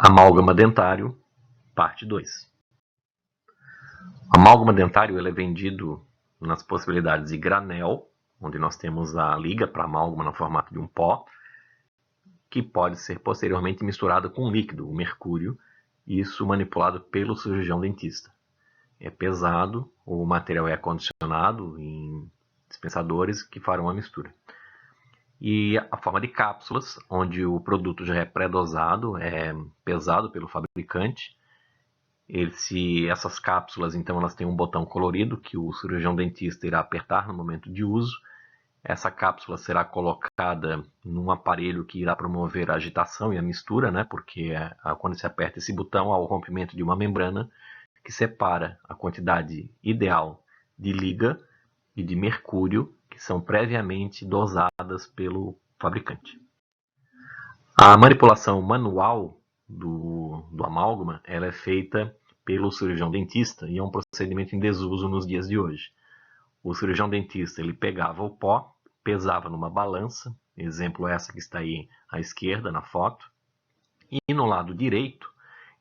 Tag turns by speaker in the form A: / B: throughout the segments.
A: Amálgama dentário, parte 2. O amálgama dentário ele é vendido nas possibilidades de granel, onde nós temos a liga para amálgama no formato de um pó, que pode ser posteriormente misturado com líquido, o mercúrio, isso manipulado pelo cirurgião dentista. É pesado, o material é acondicionado em dispensadores que farão a mistura. E a forma de cápsulas, onde o produto já é pré-dosado, é pesado pelo fabricante. Essas cápsulas, então, elas têm um botão colorido que o cirurgião dentista irá apertar no momento de uso. Essa cápsula será colocada num aparelho que irá promover a agitação e a mistura, né? Porque quando se aperta esse botão, há o rompimento de uma membrana que separa a quantidade ideal de liga e de mercúrio que são previamente dosadas pelo fabricante. A manipulação manual do amálgama ela é feita pelo cirurgião dentista e é um procedimento em desuso nos dias de hoje. O cirurgião dentista ele pegava o pó, pesava numa balança, exemplo essa que está aí à esquerda na foto, e no lado direito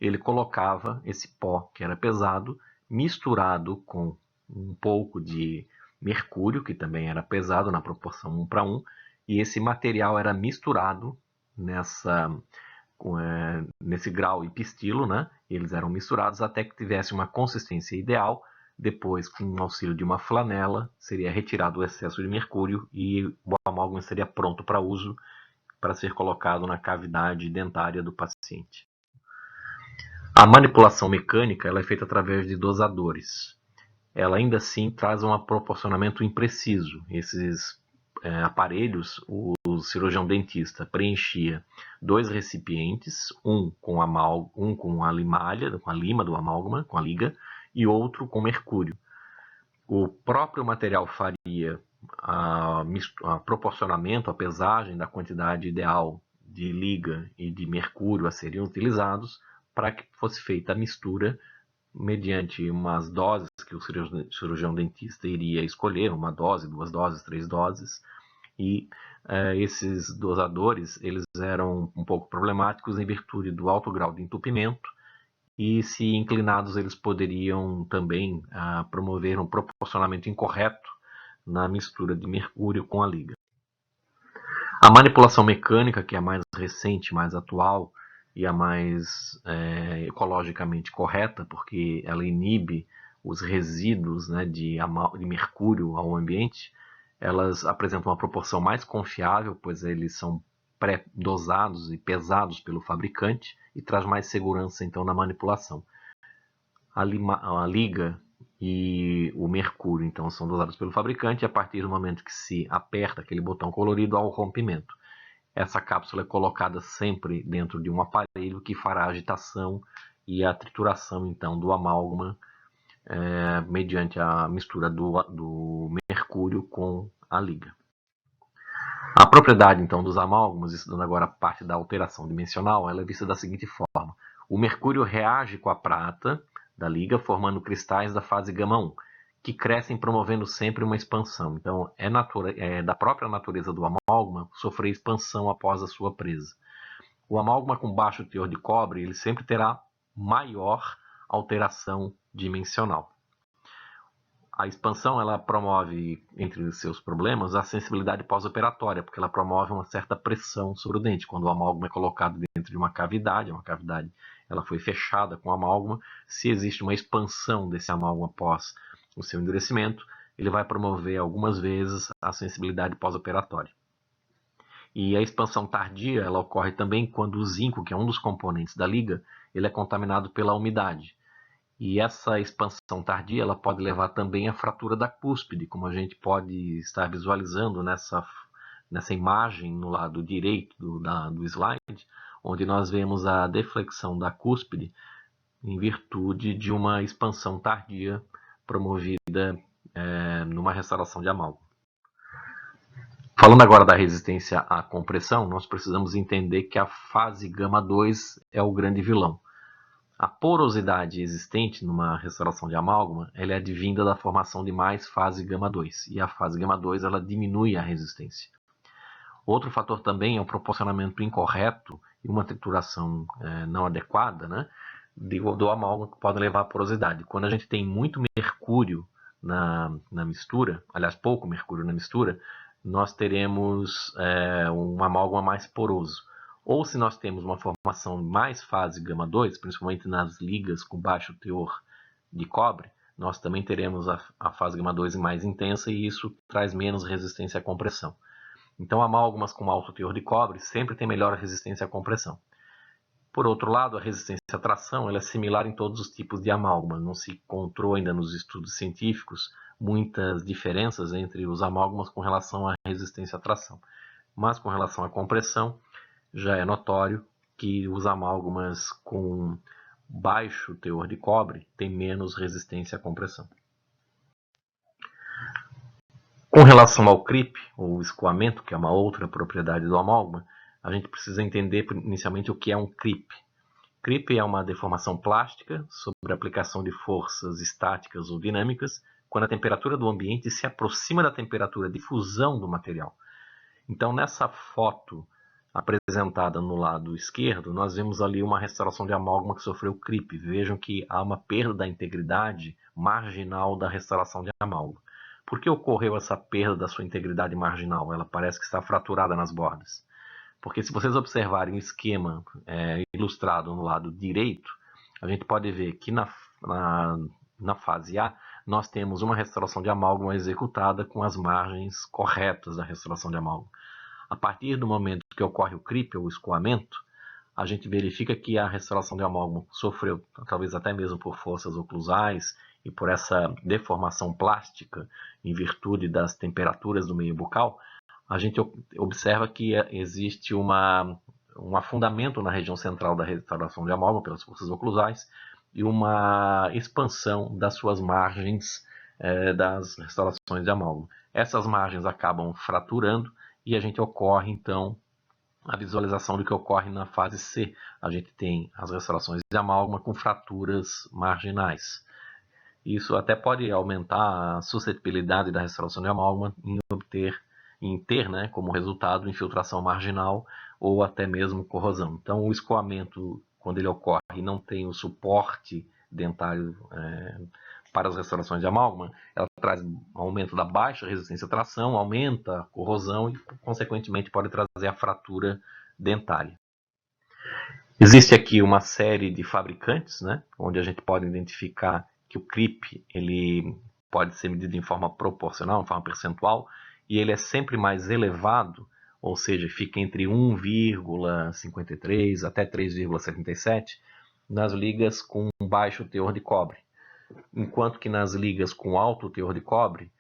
A: ele colocava esse pó que era pesado, misturado com um pouco de mercúrio, que também era pesado na proporção 1:1, e esse material era misturado nesse grau e pistilo, né? Eles eram misturados até que tivesse uma consistência ideal. Depois, com o auxílio de uma flanela, seria retirado o excesso de mercúrio e o amálgama seria pronto para uso, para ser colocado na cavidade dentária do paciente. A manipulação mecânica ela é feita através de dosadores. Ela ainda assim traz um proporcionamento impreciso. Esses aparelhos, o cirurgião dentista preenchia 2 recipientes, um com a limalha, com a lima do amálgama, com a liga, e outro com mercúrio. O próprio material faria a proporcionamento, a pesagem da quantidade ideal de liga e de mercúrio a serem utilizados para que fosse feita a mistura mediante umas doses que o cirurgião dentista iria escolher, 1 dose, 2 doses, 3 doses, e esses dosadores eles eram um pouco problemáticos em virtude do alto grau de entupimento e, se inclinados, eles poderiam também promover um proporcionamento incorreto na mistura de mercúrio com a liga. A manipulação mecânica, que é a mais recente, mais atual, e a mais ecologicamente correta, porque ela inibe os resíduos, né, de mercúrio ao ambiente, elas apresentam uma proporção mais confiável, pois eles são pré-dosados e pesados pelo fabricante e traz mais segurança então na manipulação. A liga e o mercúrio então são dosados pelo fabricante e a partir do momento que se aperta aquele botão colorido há o rompimento. Essa cápsula é colocada sempre dentro de um aparelho que fará a agitação e a trituração então do amálgama mediante a mistura do mercúrio com a liga. A propriedade então dos amálgamas, estudando agora a parte da alteração dimensional, ela é vista da seguinte forma: o mercúrio reage com a prata da liga formando cristais da fase gama 1, que crescem promovendo sempre uma expansão. Então, é da própria natureza do amálgama sofrer expansão após a sua presa. O amálgama com baixo teor de cobre, ele sempre terá maior alteração dimensional. A expansão ela promove, entre os seus problemas, a sensibilidade pós-operatória, porque ela promove uma certa pressão sobre o dente. Quando o amálgama é colocado dentro de uma cavidade ela foi fechada com amálgama, se existe uma expansão desse amálgama após o seu endurecimento, ele vai promover algumas vezes a sensibilidade pós-operatória. E a expansão tardia ela ocorre também quando o zinco, que é um dos componentes da liga, ele é contaminado pela umidade. E essa expansão tardia ela pode levar também à fratura da cúspide, como a gente pode estar visualizando nessa imagem no lado direito do slide, onde nós vemos a deflexão da cúspide em virtude de uma expansão tardia promovida numa restauração de amálgama. Falando agora da resistência à compressão, nós precisamos entender que a fase gama 2 é o grande vilão. A porosidade existente numa restauração de amálgama ela é advinda da formação de mais fase gama 2, e a fase gama 2 ela diminui a resistência. Outro fator também é o proporcionamento incorreto e uma trituração não adequada, né, do amálgama, que pode levar à porosidade. Quando a gente tem muito mercúrio na mistura, aliás, pouco mercúrio na mistura, nós teremos um amálgama mais poroso. Ou se nós temos uma formação mais fase gama-2, principalmente nas ligas com baixo teor de cobre, nós também teremos a fase gama-2 mais intensa e isso traz menos resistência à compressão. Então, amálgamas com alto teor de cobre sempre tem melhor resistência à compressão. Por outro lado, a resistência à tração ela é similar em todos os tipos de amálgama. Não se encontrou ainda nos estudos científicos muitas diferenças entre os amálgamas com relação à resistência à tração. Mas com relação à compressão, já é notório que os amálgamas com baixo teor de cobre têm menos resistência à compressão. Com relação ao creep, ou escoamento, que é uma outra propriedade do amálgama, a gente precisa entender inicialmente o que é um creep. Creep é uma deformação plástica sobre a aplicação de forças estáticas ou dinâmicas quando a temperatura do ambiente se aproxima da temperatura de fusão do material. Então, nessa foto apresentada no lado esquerdo, nós vemos ali uma restauração de amálgama que sofreu creep. Vejam que há uma perda da integridade marginal da restauração de amálgama. Por que ocorreu essa perda da sua integridade marginal? Ela parece que está fraturada nas bordas. Porque se vocês observarem o esquema ilustrado no lado direito, a gente pode ver que na fase A nós temos uma restauração de amálgama executada com as margens corretas da restauração de amálgama. A partir do momento que ocorre o creep, ou escoamento, a gente verifica que a restauração de amálgama sofreu, talvez até mesmo por forças oclusais e por essa deformação plástica em virtude das temperaturas do meio bucal, a gente observa que existe um afundamento na região central da restauração de amálgama pelas forças oclusais e uma expansão das suas margens das restaurações de amálgama. Essas margens acabam fraturando e a gente ocorre, então, a visualização do que ocorre na fase C. A gente tem as restaurações de amálgama com fraturas marginais. Isso até pode aumentar a suscetibilidade da restauração de amálgama em ter como resultado infiltração marginal ou até mesmo corrosão. Então, o escoamento, quando ele ocorre e não tem o suporte dentário para as restaurações de amálgama, ela traz um aumento da baixa resistência à tração, aumenta a corrosão e, consequentemente, pode trazer a fratura dentária. Existe aqui uma série de fabricantes, onde a gente pode identificar que o creep ele pode ser medido em forma proporcional, em forma percentual, e ele é sempre mais elevado, ou seja, fica entre 1,53 até 3,77 nas ligas com baixo teor de cobre. Enquanto que nas ligas com alto teor de cobre,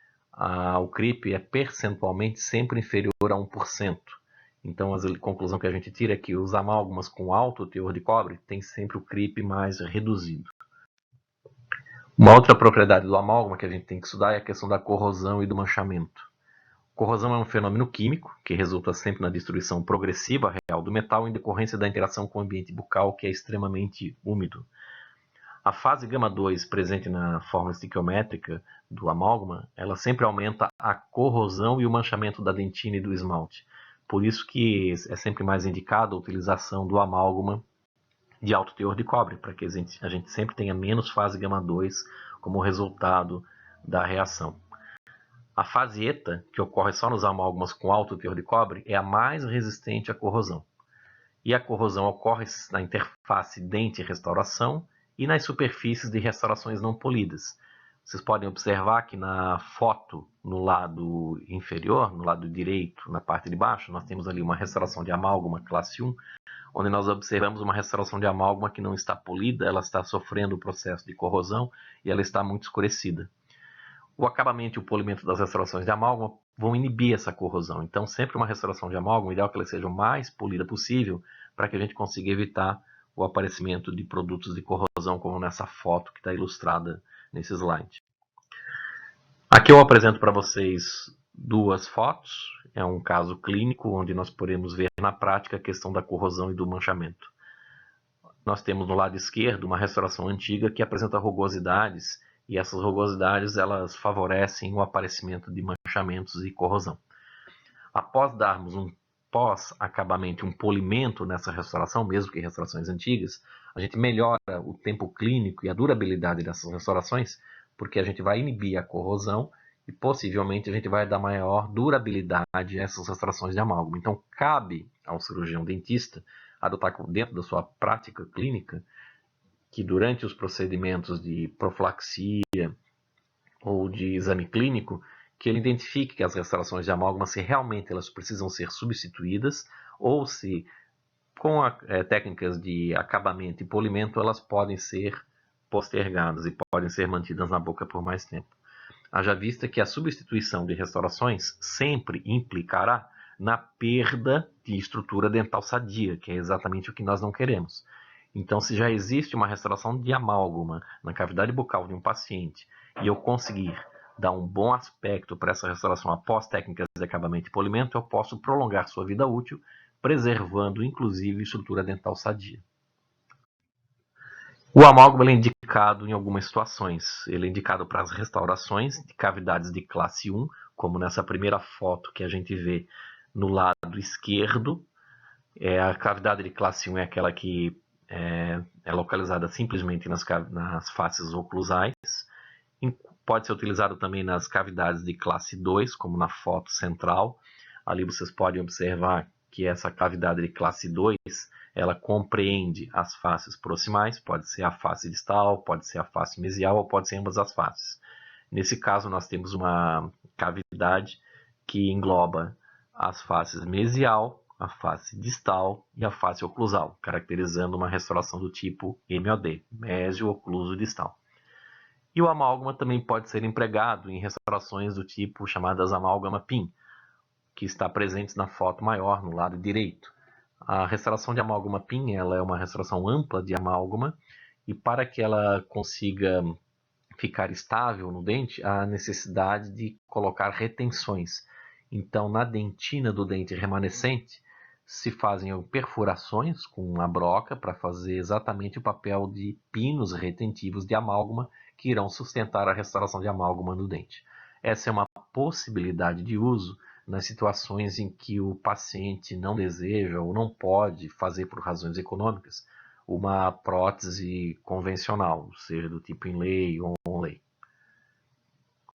A: o creep é percentualmente sempre inferior a 1%. Então, a conclusão que a gente tira é que os amálgamas com alto teor de cobre têm sempre o creep mais reduzido. Uma outra propriedade do amálgama que a gente tem que estudar é a questão da corrosão e do manchamento. Corrosão é um fenômeno químico que resulta sempre na destruição progressiva real do metal em decorrência da interação com o ambiente bucal, que é extremamente úmido. A fase gama-2 presente na fórmula estiquiométrica do amálgama, ela sempre aumenta a corrosão e o manchamento da dentina e do esmalte. Por isso que é sempre mais indicada a utilização do amálgama de alto teor de cobre, para que a gente sempre tenha menos fase gama-2 como resultado da reação. A fase eta, que ocorre só nos amálgamas com alto teor de cobre, é a mais resistente à corrosão. E a corrosão ocorre na interface dente-restauração e nas superfícies de restaurações não polidas. Vocês podem observar que na foto, no lado inferior, no lado direito, na parte de baixo, nós temos ali uma restauração de amálgama classe 1, onde nós observamos uma restauração de amálgama que não está polida, ela está sofrendo o processo de corrosão e ela está muito escurecida. O acabamento e o polimento das restaurações de amálgama vão inibir essa corrosão. Então, sempre uma restauração de amálgama, ideal que ela seja o mais polida possível, para que a gente consiga evitar o aparecimento de produtos de corrosão, como nessa foto que está ilustrada nesse slide. Aqui eu apresento para vocês duas fotos. É um caso clínico, onde nós podemos ver na prática a questão da corrosão e do manchamento. Nós temos no lado esquerdo uma restauração antiga que apresenta rugosidades, e essas rugosidades elas favorecem o aparecimento de manchamentos e corrosão. Após darmos um pós-acabamento, um polimento nessa restauração, mesmo que restaurações antigas, a gente melhora o tempo clínico e a durabilidade dessas restaurações, porque a gente vai inibir a corrosão e possivelmente a gente vai dar maior durabilidade a essas restaurações de amálgama. Então, cabe ao cirurgião dentista adotar dentro da sua prática clínica que durante os procedimentos de profilaxia ou de exame clínico, que ele identifique que as restaurações de amálgama, se realmente elas precisam ser substituídas ou se com técnicas de acabamento e polimento elas podem ser postergadas e podem ser mantidas na boca por mais tempo. Haja vista que a substituição de restaurações sempre implicará na perda de estrutura dental sadia, que é exatamente o que nós não queremos. Então, se já existe uma restauração de amálgama na cavidade bucal de um paciente e eu conseguir dar um bom aspecto para essa restauração após técnicas de acabamento e polimento, eu posso prolongar sua vida útil, preservando inclusive estrutura dental sadia. O amálgama é indicado em algumas situações. Ele é indicado para as restaurações de cavidades de classe 1, como nessa primeira foto que a gente vê no lado esquerdo. A cavidade de classe 1 é aquela que é localizada simplesmente nas faces oclusais. Pode ser utilizado também nas cavidades de classe 2, como na foto central. Ali vocês podem observar que essa cavidade de classe 2 ela compreende as faces proximais, pode ser a face distal, pode ser a face mesial ou pode ser ambas as faces. Nesse caso, nós temos uma cavidade que engloba as faces mesial, a face distal e a face oclusal, caracterizando uma restauração do tipo MOD, mésio-ocluso distal. E o amálgama também pode ser empregado em restaurações do tipo chamadas amálgama PIN, que está presente na foto maior, no lado direito. A restauração de amálgama PIN ela é uma restauração ampla de amálgama e para que ela consiga ficar estável no dente, há necessidade de colocar retenções. Então, na dentina do dente remanescente, se fazem perfurações com a broca para fazer exatamente o papel de pinos retentivos de amálgama que irão sustentar a restauração de amálgama no dente. Essa é uma possibilidade de uso nas situações em que o paciente não deseja ou não pode fazer por razões econômicas uma prótese convencional, seja do tipo inlay ou onlay.